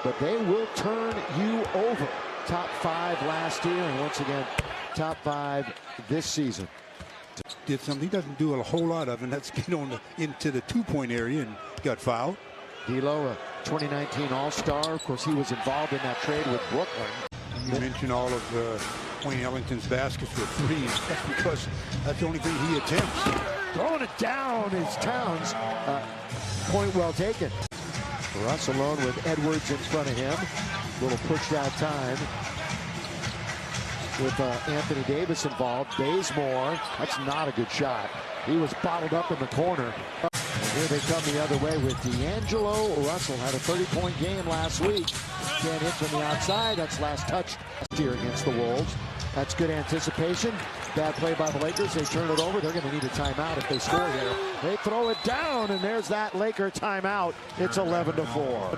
but they will turn you over. Top 5 last year, and once again, top 5 this season. Did something he doesn't do a whole lot of, and that's get on into the two-point area and got fouled. D'Lo, a 2019 All-Star. Of course, he was involved in that trade with Brooklyn. You mentioned all of Wayne Ellington's baskets with threes. That's because that's the only thing he attempts. Throwing it down is Towns. Point well taken. Russ alone with Edwards in front of him. Little pushed out time with Anthony Davis involved. Bazemore, that's not a good shot. He was bottled up in the corner. And here they come the other way with Angelo. Russell had a 30-point game last week. Can't hit from the outside. That's last touch here against the Wolves. That's good anticipation. Bad play by the Lakers. They turn it over. They're going to need a timeout if they score here. They throw it down, and there's that Laker timeout. It's 11-4.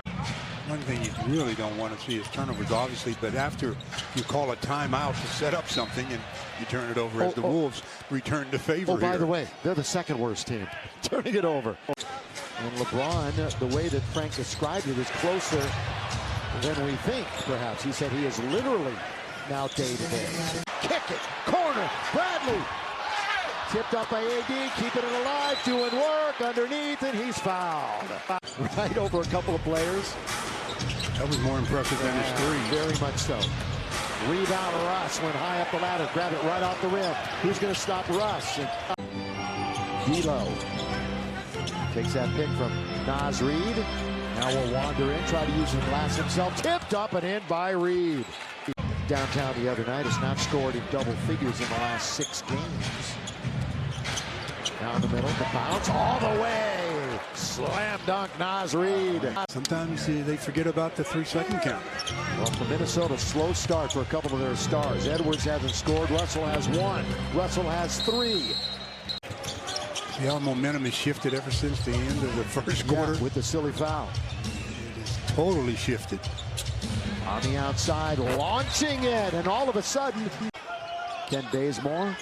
One thing you really don't want to see is turnovers, obviously, but after you call a timeout to set up something and you turn it over as the Wolves return the favor. Oh, by the way, they're the second worst team, turning it over. And LeBron, the way that Frank described it, is closer than we think, perhaps. He said he is literally now day-to-day. Kick it, corner, Bradley. Tipped up by AD, keeping it alive, doing work underneath, and he's fouled. Right over a couple of players. That was more impressive than his three. Very much so. Rebound, Russ went high up the ladder, grab it right off the rim. Who's going to stop Russ? D'Lo takes that pick from Naz Reid. Now will wander in, try to use the glass himself. Tipped up and in by Reid. Downtown the other night has not scored in double figures in the last 6 games. Down the middle, the bounce all the way. Slam dunk, Naz Reid. Sometimes they forget about the 3-second count. Well, for Minnesota, slow start for a couple of their stars. Edwards hasn't scored. Russell has 1. Russell has 3. See how momentum has shifted ever since the end of the first quarter? With the silly foul. It is totally shifted. On the outside, launching it, and all of a sudden, Ken Bazemore.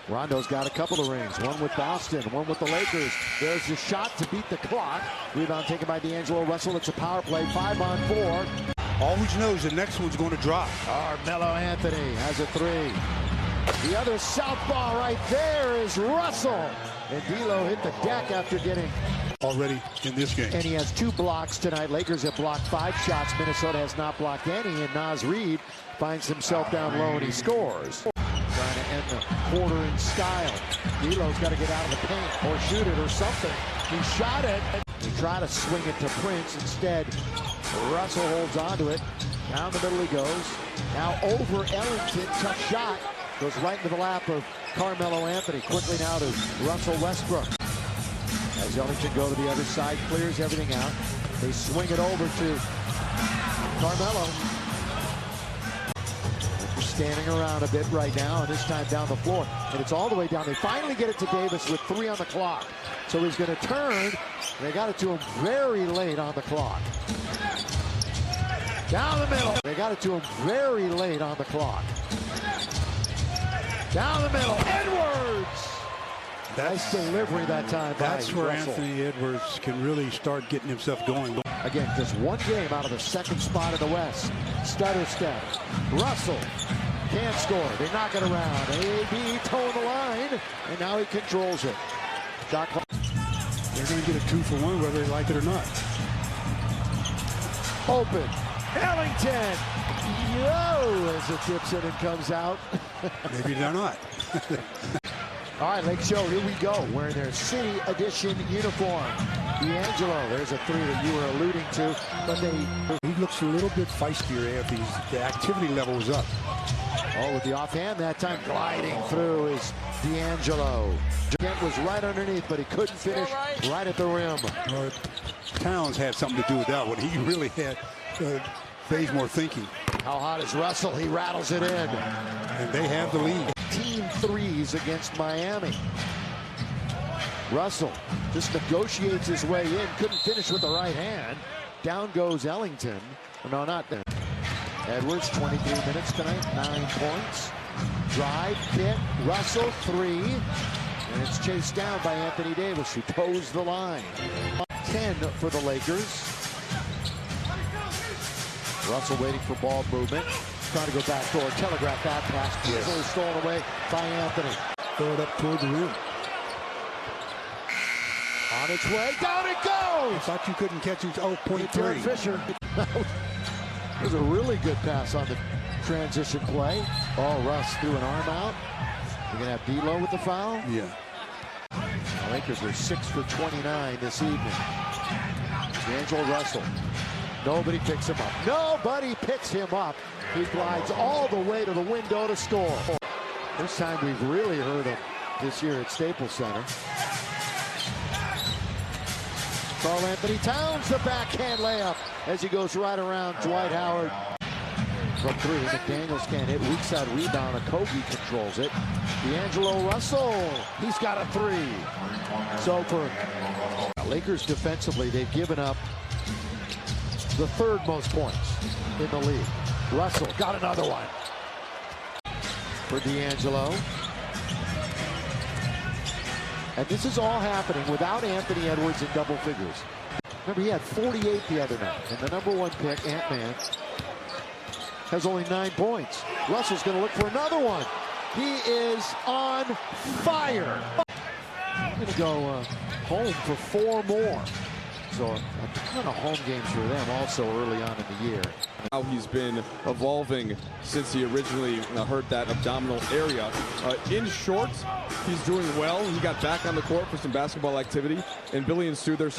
Rondo's got a couple of rings, one with Boston, one with the Lakers. There's the shot to beat the clock. Rebound taken by D'Angelo Russell. It's a power play, 5-on-4. Always knows the next one's going to drop. Carmelo Anthony has a 3. The other southpaw right there is Russell. And D'Lo hit the deck after getting already in this game. And he has 2 blocks tonight. Lakers have blocked 5 shots. Minnesota has not blocked any. And Naz Reid finds himself down low and he scores. Trying to end the quarter in style. D'Lo's got to get out of the paint or shoot it or something. He shot it. He tried to swing it to Prince. Instead, Russell holds onto it. Down the middle he goes. Now over Ellington. Tough shot. Goes right into the lap of Carmelo Anthony. Quickly now to Russell Westbrook. As Ellington go to the other side, clears everything out. They swing it over to Carmelo. Standing around a bit right now, and this time down the floor. And it's all the way down. They finally get it to Davis with 3 on the clock. So he's going to turn. They got it to him very late on the clock. Down the middle. They got it to him very late on the clock. Down the middle. Edwards! Nice delivery that time. That's where Russell. Anthony Edwards can really start getting himself going. Again, just 1 game out of the 2nd spot in the West. Stutter step. Russell can't score. They knock it around. A.B. towing the line, and now he controls it. Shot clock. They're going to get a 2-for-1 whether they like it or not. Open. Ellington. Yo, as it tips in and comes out. Maybe they're not. All right, Lake Show, here we go. Wearing their City Edition uniform. D'Angelo, there's a 3 that you were alluding to, but he looks a little bit feistier after the activity level was up. Oh, with the offhand that time, gliding through is D'Angelo. Kent was right underneath, but he couldn't finish right at the rim. Towns had something to do with that one. He really had Bazemore thinking. How hot is Russell? He rattles it in. And they have the lead. Team 3s against Miami. Russell just negotiates his way in. Couldn't finish with the right hand. Down goes Ellington. No, not there. Edwards, 23 minutes tonight, 9 points. Drive, hit, Russell, 3. And it's chased down by Anthony Davis, who toes the line. 10 for the Lakers. Russell waiting for ball movement. Trying to go back door. Telegraph that pass. Easily stolen away by Anthony. Throw it up toward the rim. On its way. Down it goes! I thought you couldn't catch it. Oh, point Derek three. Fisher. It was a really good pass on the transition play. Oh, Russ threw an arm out. You're going to have D'Lo with the foul. Yeah. The Lakers are 6 for 29 this evening. Angelo Russell. Nobody picks him up. Nobody picks him up. He glides all the way to the window to score. First time we've really heard him this year at Staples Center. Karl Anthony Towns, the backhand layup as he goes right around Dwight Howard. From three, McDaniels can't hit. Weak side rebound. Okogie controls it. D'Angelo Russell, he's got a three. So for Lakers defensively, they've given up the third most points in the league. Russell got another one for D'Angelo. And this is all happening without Anthony Edwards in double figures. Remember, he had 48 the other night. And the number one pick, Ant-Man, has only 9 points. Russell's going to look for another one. He is on fire. I'm going to go home for 4 more. So a ton of home games for them also early on in the year. How he's been evolving since he originally hurt that abdominal area. In short, he's doing well. He got back on the court for some basketball activity. And Billy and Stu, they're